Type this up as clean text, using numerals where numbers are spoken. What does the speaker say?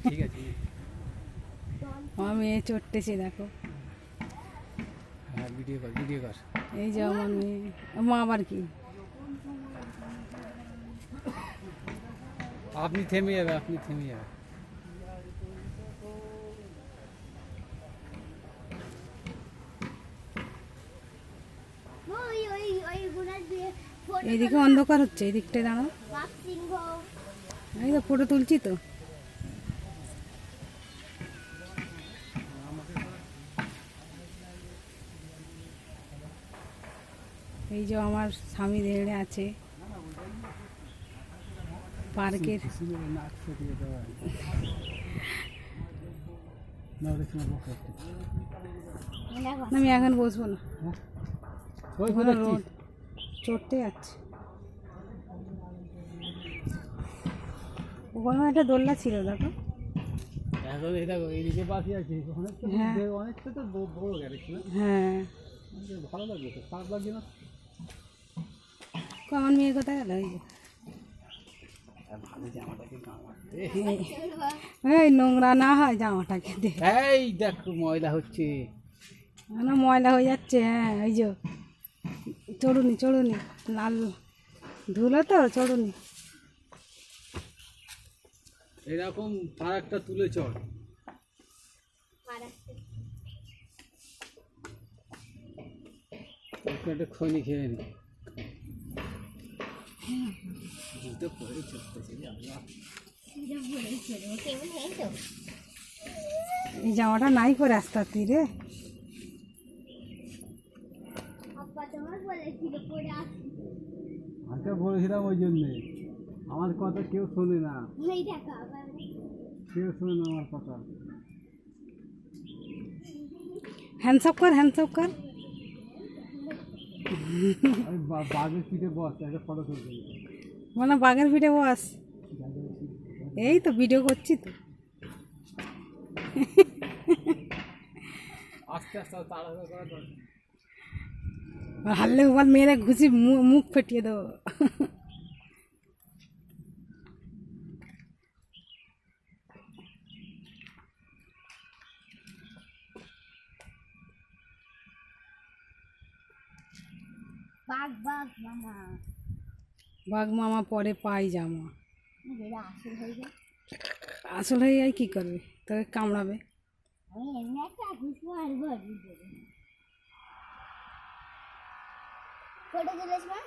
ঠিক আছে। আমার মেয়ে চড়তেছে দেখো। হ্যাঁ, ভিডিও কর, ভিডিও কর। এই যে আমার মেয়ে। মা আবার কি? আপনি থেমে যাবে, আপনি থেমে যাবে। এইদিকে অন্ধকার হচ্ছে, এই দিকটায় দাঁড়াও। এই তো ফটো তুলছি তো। এই যে আমার স্বামী ধেড়ে আছে পার্কের। আমি এখন বসবো না, রোদ চড়তে যাচ্ছে। ওখানে একটা দোলনা ছিল দেখো। এখন এই দেখো, এইদিকে বাকি আছে, হ্যাঁ। অনেকটা তো বড় গ্যারেজ না? হ্যাঁ, ভালো লাগবে তো, খারাপ লাগছে না? আমার মেয়ে কোথায় গেল? ওই যে ভালো জামাটাকে গামাতে। এই নোংরা না হয় জামাটাকে দে। এই দেখো ময়লা হচ্ছে। না ময়লা হয়ে যাচ্ছে। হ্যাঁ, এই যে চড়ুনি চড়ুনি লাল ধুলো তো চড়ুনি। এরকম তার একটা তুলে চড়। একটা খনি খেয়ে নি। জুতো পরে চড়তেছে আল্লাহ। এই জামাটা নাই করে আসতে তীরে। আচ্ছা বলেছিলাম ওই জন্যে, আমার কথা কেউ শোনে না, কেউ শোনে না আমার কথা। হ্যান্ডসঅপ কর, হ্যান্ডসঅপ কর। আমি বাঘের পিঠে বস, একটা ফটো তুলতে। মানে বাঘের পিঠে বস। এই তো ভিডিও করছি তো। আস্তে আস্তে তাড়াহুড়ো করা দরকার। হারলে ওবার মেয়েরা ঘুষি মুখ ফেটিয়ে দেবো। বাঘ মামা পরে পাই জামা। আসল হয়ে যায় কি করবে, তোকে কামড়াবে। ফটো তুলেছ না?